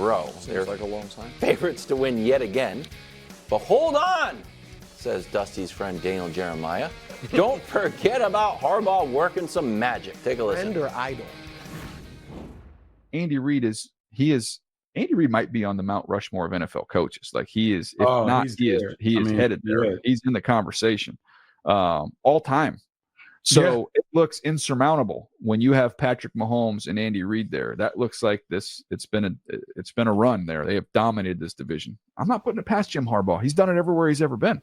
row. Seems like a long time. Favorites to win yet again. But hold on, says Dusty's friend Daniel Jeremiah. Don't forget about Harbaugh working some magic. Take a listen. Friend or idol? Andy Reid Andy Reid might be on the Mount Rushmore of NFL coaches. Like he is, if not, he is headed there. Yeah. He's in the conversation all time. So it looks insurmountable when you have Patrick Mahomes and Andy Reid there. That looks like this. It's been a run there. They have dominated this division. I'm not putting it past Jim Harbaugh. He's done it everywhere he's ever been.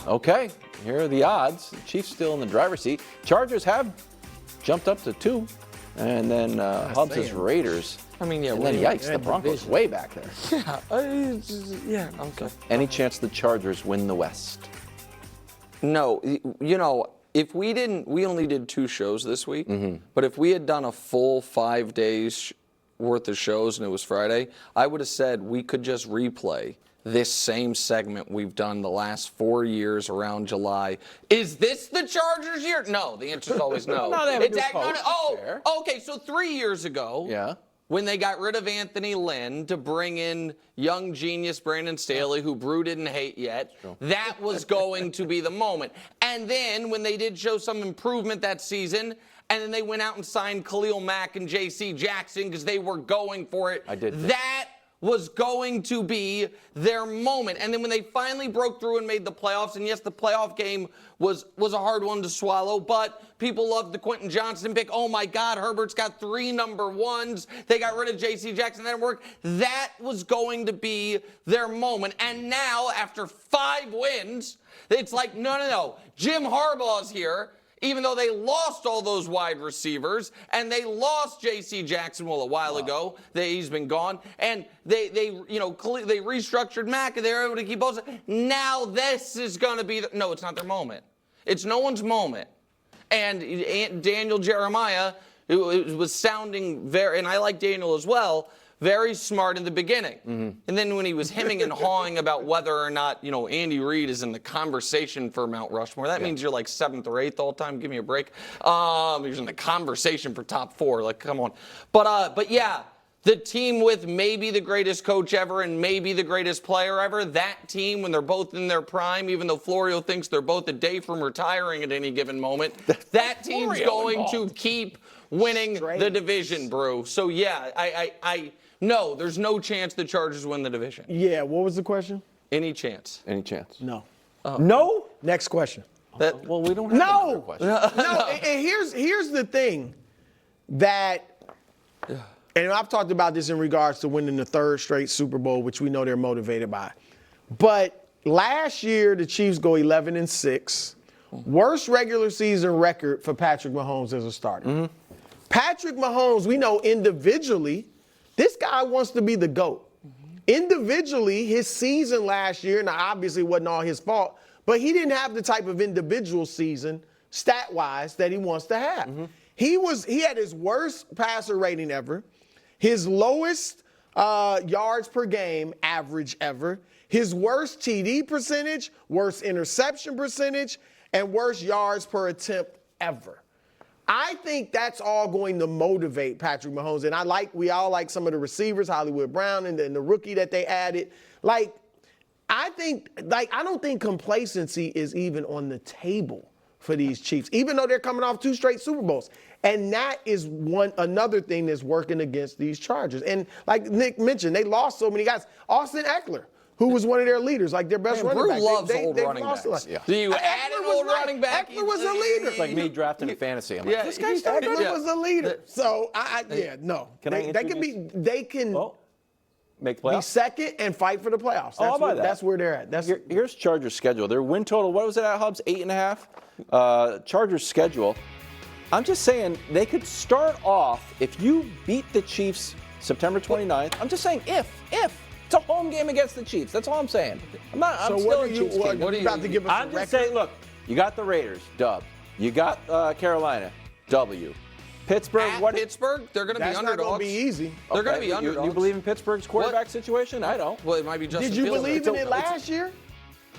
Okay, here are the odds. The Chiefs still in the driver's seat. Chargers have jumped up to 2, and then Hubs' Raiders. I mean, yeah. And then yikes, the Broncos way back there. Yeah. Okay. Any chance the Chargers win the West? No, if we only did 2 shows this week, but if we had done a full 5 days worth of shows and it was Friday, I would have said we could just replay this same segment we've done the last 4 years around July. Is this the Chargers year? No, the answer is always no. Okay, so 3 years ago, when they got rid of Anthony Lynn to bring in young genius Brandon Staley, who Brew didn't hate yet, that was going to be the moment. And then when they did show some improvement that season, and then they went out and signed Khalil Mack and J.C. Jackson because they were going for it. That was going to be their moment. And then when they finally broke through and made the playoffs, and yes, the playoff game was a hard one to swallow, but people loved the Quentin Johnston pick. Oh my God, Herbert's got 3 number 1s. They got rid of J.C. Jackson. That didn't work. That was going to be their moment. And now, after 5 wins, it's like, no. Jim Harbaugh's here. Even though they lost all those wide receivers and they lost J.C. Jackson a while ago, he's been gone, and they restructured Mack and they were able to keep both. Now this is going to be no, it's not their moment. It's no one's moment. And Daniel Jeremiah, who was sounding very, and I like Daniel as well, very smart in the beginning. And then when he was hemming and hawing about whether or not, Andy Reid is in the conversation for Mount Rushmore, that means you're like 7th or 8th all time. Give me a break. He's in the conversation for top 4. Like, come on. But yeah, the team with maybe the greatest coach ever and maybe the greatest player ever, that team, when they're both in their prime, even though Florio thinks they're both a day from retiring at any given moment, that team's going to keep winning the division, Brew. So yeah, no, there's no chance the Chargers win the division. Yeah, what was the question? Any chance? Any chance? No. No? Next question. Well, we don't have another question. No, and here's the thing that, and I've talked about this in regards to winning the 3rd straight Super Bowl, which we know they're motivated by. But last year, the Chiefs go 11-6. Worst regular season record for Patrick Mahomes as a starter. Patrick Mahomes, we know individually, this guy wants to be the GOAT. Individually, his season last year, now obviously it wasn't all his fault, but he didn't have the type of individual season, stat-wise, that he wants to have. He had his worst passer rating ever, his lowest yards per game average ever, his worst TD percentage, worst interception percentage, and worst yards per attempt ever. I think that's all going to motivate Patrick Mahomes. And we all like some of the receivers, Hollywood Brown and the rookie that they added. I don't think complacency is even on the table for these Chiefs, even though they're coming off 2 straight Super Bowls. And that is another thing that's working against these Chargers. And like Nick mentioned, they lost so many guys. Austin Eckler, who was one of their leaders, like their best running back. Brew loves old running backs. Do you add an old running back? Eckler was a leader. It's like me drafting in fantasy. I'm like, this guy's Eckler was a leader. So no. They can make playoffs? Be second and fight for the playoffs. That's where they're at. Here's Chargers' schedule. Their win total, what was it at, Hubs? 8.5? Chargers' schedule. I'm just saying they could start off, if you beat the Chiefs September 29th, I'm just saying if. It's a home game against the Chiefs. That's all I'm saying. I'm still a Chiefs team. What are you about to give us? I'm just saying, look, you got the Raiders, dub. You got Carolina, W. Pittsburgh, Pittsburgh, they're going to be underdogs. That's not going to be easy. They're going to be underdogs. You believe in Pittsburgh's quarterback situation? I don't. Well, it might be Justin Did you Fields. believe in it last year?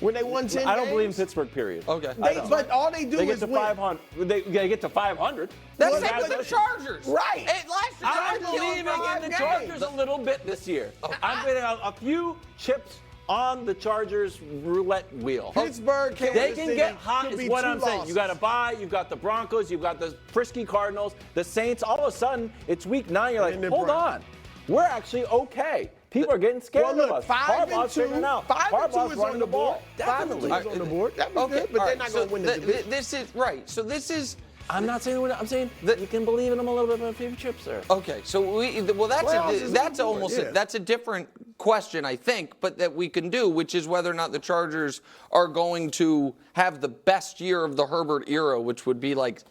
when they won 10 I don't believe in games? Pittsburgh, period. Okay. But all they do They get is to win. 500. They get to 500. That's Well, the same with the that's- Chargers. Right. Last year, I'm Chargers believing won in 5 the games. Chargers a little bit this year. I'm putting a few chips on the Chargers roulette wheel. Pittsburgh, Kansas They can City get hot, could is be what 2 I'm saying. You got to losses. buy. You've got the Broncos. You've got the frisky Cardinals, the Saints. All of a sudden, it's week 9. You're like, And the hold Browns. on. We're actually okay. People are getting scared Well, look, of us. 5 and Harbaugh's 2. figuring it out. 5 and 2 Harbaugh's is running on the the ball. board. 5 and 2 Definitely. is on the board. That'd be good, but all they're right, not so going to win the division. This is right. So this is. I'm not saying I'm saying that you can believe in them a little bit, but a few chips there. Okay, so that's a different question, I think, but that we can do, which is whether or not the Chargers are going to have the best year of the Herbert era, which would be like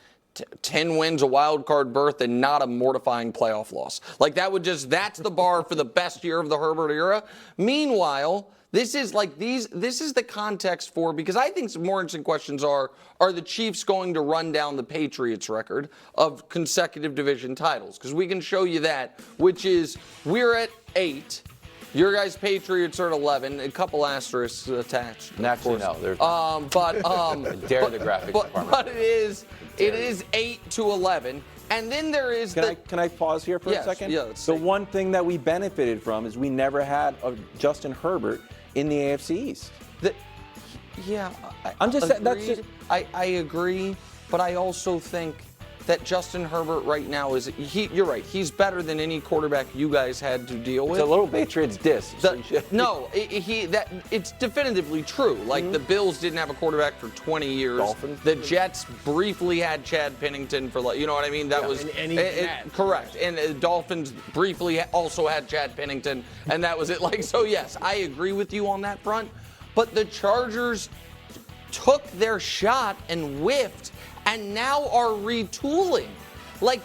10 wins, a wild card berth, and not a mortifying playoff loss. Like that's the bar for the best year of the Herbert era. Meanwhile, this is the context for, because I think some more interesting questions are the Chiefs going to run down the Patriots record of consecutive division titles? Because we can show you that, which is we're at 8. Your guys' Patriots are at 11. A couple asterisks attached. Actually, no. There's dare the graphics department. But it is 8 to 11. And then there is Can I pause here for Yes, a second? yeah, let's the see. one thing that we benefited from is we never had a Justin Herbert in the AFC East. I'm just saying, that's just- I agree, but I also think that Justin Herbert right now you're right. He's better than any quarterback you guys had to deal with. It's a little Patriots diss. It's definitively true. Like the Bills didn't have a quarterback for 20 years. Dolphins. The Jets briefly had Chad Pennington for, you know what I mean? That was and he had. correct. And the Dolphins briefly also had Chad Pennington, and that was it. So yes, I agree with you on that front. But the Chargers took their shot and whiffed, and now are retooling.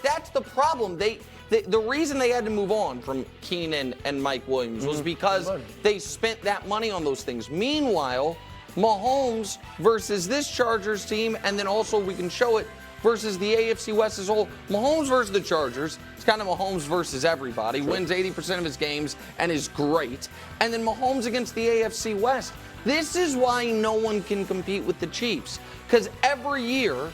That's the problem. The reason they had to move on from Keenan and Mike Williams was because they spent that money on those things. Meanwhile, Mahomes versus this Chargers team, and then also we can show it versus the AFC West as a whole. Mahomes versus the Chargers. It's kind of Mahomes versus everybody. Wins 80% of his games and is great. And then Mahomes against the AFC West. This is why no one can compete with the Chiefs. Because every year,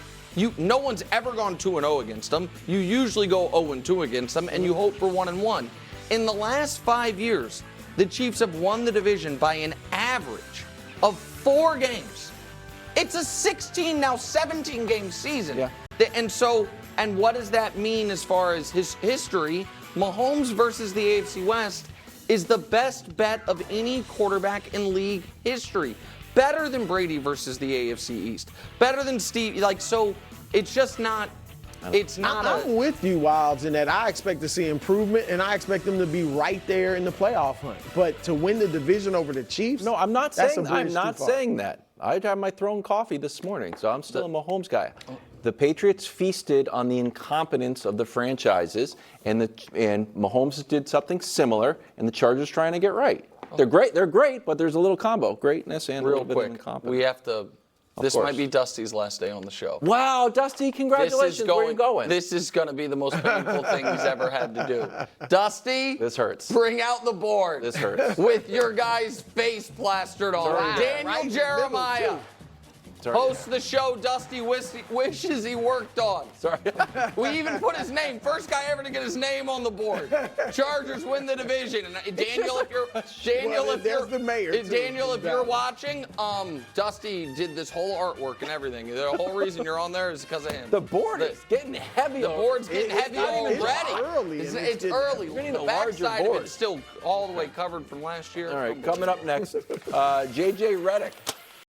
no one's ever gone 2-0 against them. You usually go 0-2 against them, and you hope for 1-1. In the last 5 years, the Chiefs have won the division by an average of 4 games. It's a 17-game season. Yeah. And what does that mean as far as his history? Mahomes versus the AFC West is the best bet of any quarterback in league history. Better than Brady versus the AFC East. Better than Steve. So it's just not. It's not. I'm with you, Wilds, in that I expect to see improvement, and I expect them to be right there in the playoff hunt. But to win the division over the Chiefs, No, I'm not that's saying. a bridge I'm not too far. saying that. I had my thrown coffee this morning, so I'm still a Mahomes guy. The Patriots feasted on the incompetence of the franchises, and Mahomes did something similar, and the Chargers trying to get right. They're great, but there's a little combo, greatness and a Real little bit of quick. incompetence. We have to. This course. might be Dusty's last day on the show. Wow, Dusty, congratulations. Where are you going? This is going to be the most painful thing he's ever had to do. Dusty, This hurts. Bring out the board. This hurts. With your guy's face plastered on. Wow. Daniel Right in the middle, Jeremiah. too. Sorry. Hosts the show Dusty wishes he worked on. Sorry. We even put his name, first guy ever to get his name on the board. Chargers win the division. And Daniel, there's the mayor, too. Daniel, if you're watching, Dusty did this whole artwork and everything. The whole reason you're on there is because of him. The board is getting heavy. The board's getting heavy already. early. It's early. We need The a larger backside of board. it's still all the way covered from last year. All right, coming up next, JJ Redick.